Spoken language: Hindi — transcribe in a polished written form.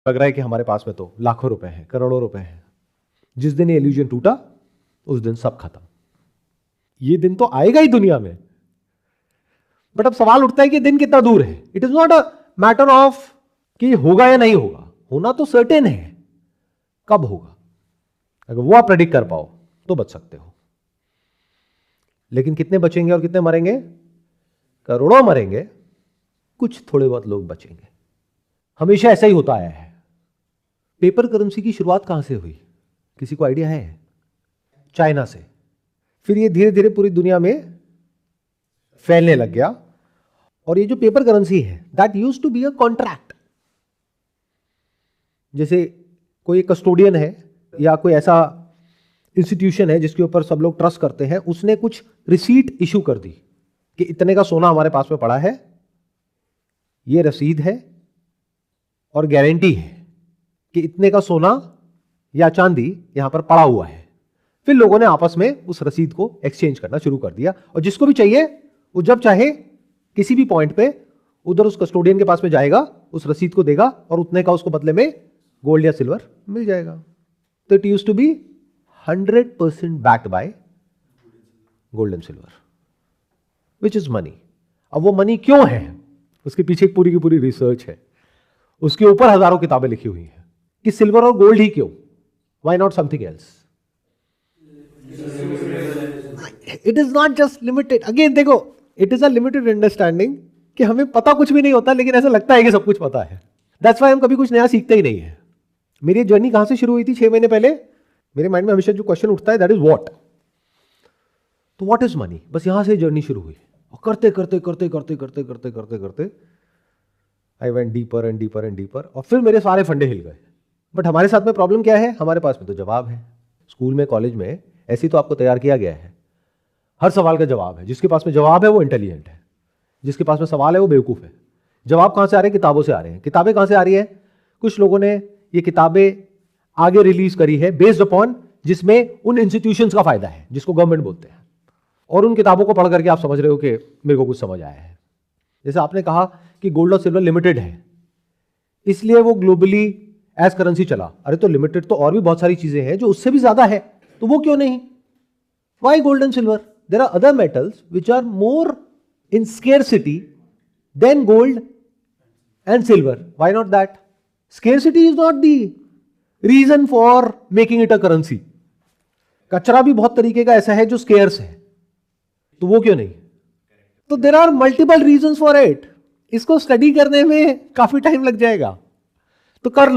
लग रहा है कि हमारे पास में तो लाखों रुपए हैं, करोड़ों रुपए हैं। जिस दिन ये इल्यूजन टूटा उस दिन सब खत्म। ये दिन तो आएगा ही दुनिया में, बट अब सवाल उठता है कि दिन कितना दूर है। It is not a matter of कि होगा या नहीं होगा, होना तो सर्टेन है, कब होगा अगर वो आप प्रेडिक्ट कर पाओ तो बच सकते हो। लेकिन कितने बचेंगे और कितने मरेंगे? करोड़ों मरेंगे, कुछ थोड़े बहुत लोग बचेंगे। हमेशा ऐसा ही होता आया है। पेपर करेंसी की शुरुआत कहां से हुई, किसी को आइडिया है? चाइना से। फिर ये धीरे धीरे पूरी दुनिया में फैलने लग गया। और ये जो पेपर करेंसी है, that used to be a contract. जैसे कोई कस्टोडियन है या कोई ऐसा इंस्टीट्यूशन है जिसके ऊपर सब लोग ट्रस्ट करते हैं, उसने कुछ रिसीट इशू कर दी कि इतने का सोना हमारे पास में पड़ा है, ये रसीद है और गारंटी है कि इतने का सोना या चांदी यहां पर पड़ा हुआ है। फिर लोगों ने आपस में उस रसीद को एक्सचेंज करना शुरू कर दिया, और जिसको भी चाहिए वो जब चाहे किसी भी पॉइंट पे उधर उस कस्टोडियन के पास में जाएगा, उस रसीद को देगा और उतने का उसको बदले में गोल्ड या सिल्वर मिल जाएगा। तो it used to be 100% backed by gold and silver, which is money. अब वो मनी क्यों है, उसके पीछे एक पूरी की पूरी रिसर्च है, उसके ऊपर हजारों किताबें लिखी हुई हैं कि सिल्वर और गोल्ड ही क्यों, why not something else? It is not just limited. Again देखो, it is a limited understanding कि हमें पता कुछ भी नहीं होता, लेकिन ऐसा लगता है कि सब कुछ पता है। That's why हम कभी कुछ नया सीखते ही नहीं है। मेरी जर्नी कहां से शुरू हुई थी 6 महीने पहले? मेरे माइंड में हमेशा जो क्वेश्चन उठता है दैट इज व्हाट। तो व्हाट इज मनी, बस यहां से जर्नी शुरू हुई, और करते करते करते करते करते करते करते करते I went deeper and deeper and deeper, और फिर मेरे सारे फंडे हिल गए। बट हमारे साथ में प्रॉब्लम क्या है, हमारे पास में तो जवाब है। स्कूल में, कॉलेज में ऐसे तो आपको तैयार किया गया है, हर सवाल का जवाब है। जिसके पास में जवाब है वो इंटेलिजेंट है, जिसके पास में सवाल है वो बेवकूफ है। जवाब कहां से आ रहे हैं? किताबों से आ रहे हैं। किताबें कहां से आ रही है? कुछ लोगों ने ये किताबें आगे रिलीज करी है बेस्ड अपॉन जिसमें उन इंस्टीट्यूशंस का फायदा है जिसको गवर्नमेंट बोलते हैं, और उन किताबों को पढ़ करके आप समझ रहे हो कि मेरे को कुछ समझ आया है। जैसे आपने कहा कि गोल्ड और सिल्वर लिमिटेड है, इसलिए वो ग्लोबली एज करेंसी चला। अरे तो लिमिटेड तो और भी बहुत सारी चीजें हैं जो उससे भी ज्यादा है, तो वो क्यों नहीं? Why gold and silver? There are other metals which are more in scarcity than gold and silver. Why not that? Scarcity is not the reason for making it a currency. कचरा भी बहुत तरीके का ऐसा है जो स्केर्स है, तो वो क्यों नहीं? तो there are multiple reasons for it. इसको स्टडी करने में काफी टाइम लग जाएगा, तो कर लो।